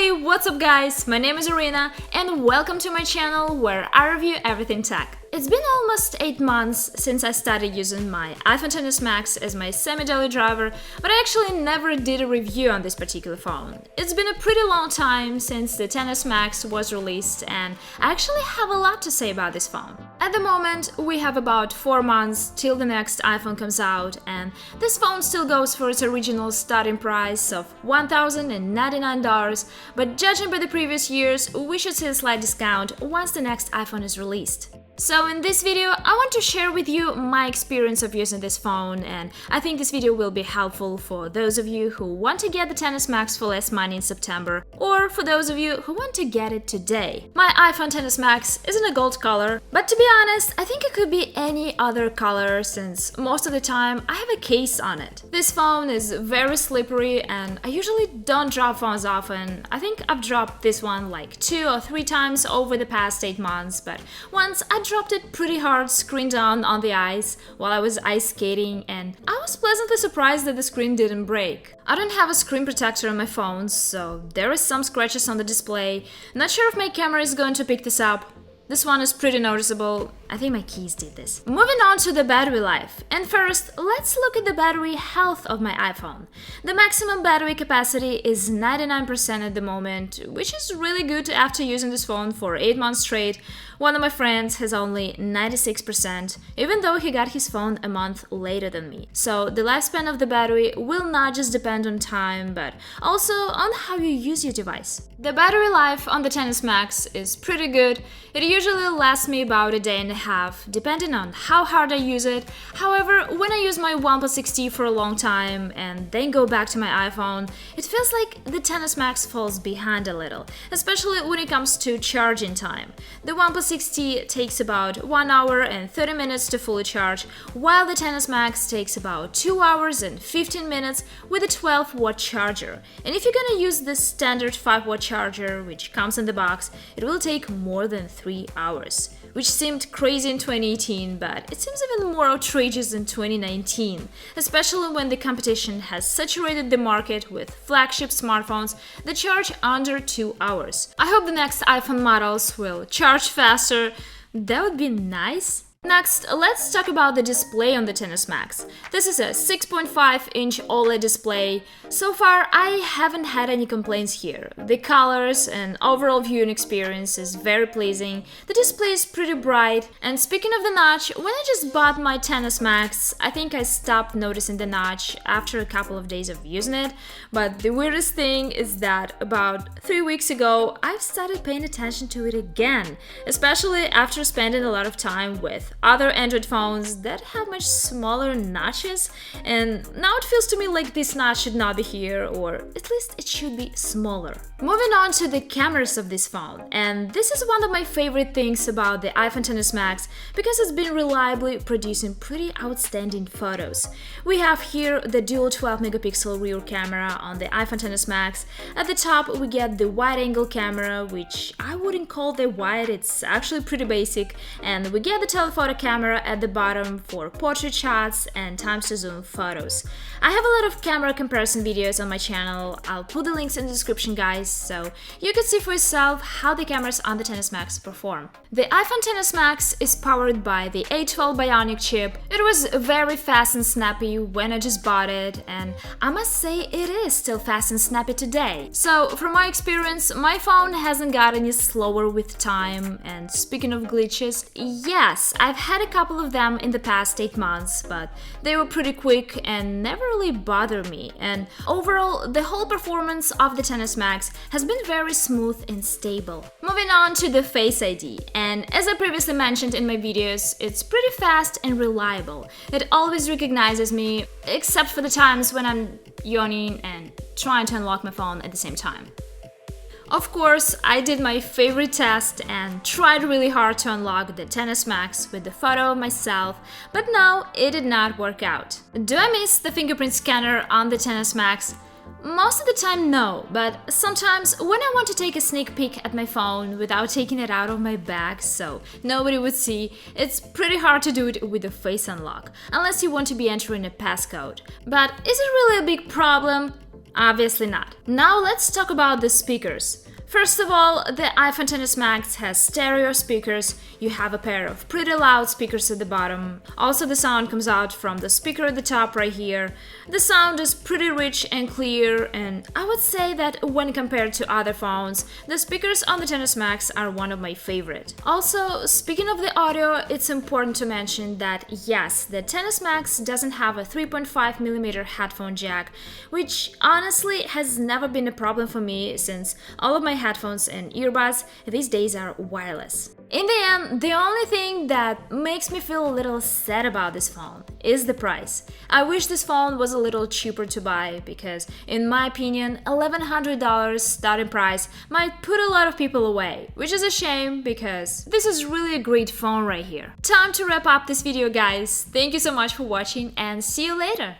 Hey, what's up guys? My name is Irina and welcome to my channel where I review everything tech. It's been almost 8 months since I started using my iPhone XS Max as my semi-daily driver, but I actually never did a review on this particular phone. It's been a pretty long time since the XS Max was released and I actually have a lot to say about this phone. At the moment, we have about 4 months till the next iPhone comes out, and this phone still goes for its original starting price of $1,099, but judging by the previous years, we should see a slight discount once the next iPhone is released. So in this video, I want to share with you my experience of using this phone, and I think this video will be helpful for those of you who want to get the XS Max for less money in September, or for those of you who want to get it today. My iPhone XS Max is in a gold color, but to be honest, I think it could be any other color since most of the time I have a case on it. This phone is very slippery and I usually don't drop phones often. I think I've dropped this one like 2 or 3 times over the past 8 months, but once I dropped it pretty hard screen down on the ice while I was ice skating, and I was pleasantly surprised that the screen didn't break. I don't have a screen protector on my phone, so there is some scratches on the display. Not sure if my camera is going to pick this up. This one is pretty noticeable. I think my keys did this. Moving on to the battery life. And first, let's look at the battery health of my iPhone. The maximum battery capacity is 99% at the moment, which is really good after using this phone for 8 months straight. One of my friends has only 96%, even though he got his phone a month later than me. So the lifespan of the battery will not just depend on time, but also on how you use your device. The battery life on the XS Max is pretty good. It usually lasts me about a day and a half, depending on how hard I use it. However, when I use my OnePlus 6T for a long time and then go back to my iPhone, it feels like the XS Max falls behind a little, especially when it comes to charging time. The OnePlus 6T takes about 1 hour and 30 minutes to fully charge, while the XS Max takes about 2 hours and 15 minutes with a 12-watt charger. And if you're gonna use the standard 5-watt charger, which comes in the box, it will take more than 3 hours. Which seemed crazy in 2018, but it seems even more outrageous in 2019, especially when the competition has saturated the market with flagship smartphones that charge under 2 hours. I hope the next iPhone models will charge faster. That would be nice. Next, let's talk about the display on the XS Max. This is a 6.5-inch OLED display. So far, I haven't had any complaints here. The colors and overall viewing experience is very pleasing. The display is pretty bright. And speaking of the notch, when I just bought my XS Max, I think I stopped noticing the notch after a couple of days of using it. But the weirdest thing is that about 3 weeks ago, I've started paying attention to it again, especially after spending a lot of time with other Android phones that have much smaller notches, and now it feels to me like this notch should not be here, or at least it should be smaller. Moving on to the cameras of this phone, and this is one of my favorite things about the iPhone XS Max because it's been reliably producing pretty outstanding photos. We have here the dual 12-megapixel rear camera on the iPhone XS Max. At the top we get the wide-angle camera, which I wouldn't call the wide, it's actually pretty basic, and we get the telephoto camera at the bottom for portrait shots and times to zoom photos. I have a lot of camera comparison videos on my channel. I'll put the links in the description, guys, so you can see for yourself how the cameras on the XS Max perform. The iPhone XS Max is powered by the A12 Bionic chip. It was very fast and snappy when I just bought it, and I must say it is still fast and snappy today. So from my experience, my phone hasn't got any slower with time, and speaking of glitches, yes, I've had a couple of them in the past 8 months, but they were pretty quick and never really bothered me. And overall, the whole performance of the XS Max has been very smooth and stable. Moving on to the Face ID, and as I previously mentioned in my videos, it's pretty fast and reliable. It always recognizes me, except for the times when I'm yawning and trying to unlock my phone at the same time. Of course, I did my favorite test and tried really hard to unlock the XS Max with the photo of myself, but no, it did not work out. Do I miss the fingerprint scanner on the XS Max? Most of the time, no, but sometimes when I want to take a sneak peek at my phone without taking it out of my bag so nobody would see, it's pretty hard to do it with the face unlock, unless you want to be entering a passcode. But is it really a big problem? Obviously not. Now let's talk about the speakers. First of all, the iPhone XS Max has stereo speakers. You have a pair of pretty loud speakers at the bottom. Also, the sound comes out from the speaker at the top right here. The sound is pretty rich and clear, and I would say that when compared to other phones, the speakers on the XS Max are one of my favorite. Also, speaking of the audio, it's important to mention that yes, the XS Max doesn't have a 3.5mm headphone jack, which honestly has never been a problem for me since all of my headphones and earbuds these days are wireless. In the end, the only thing that makes me feel a little sad about this phone is the price. I wish this phone was a little cheaper to buy because, in my opinion, $1,100 starting price might put a lot of people away, which is a shame because this is really a great phone right here. Time to wrap up this video, guys. Thank you so much for watching and see you later!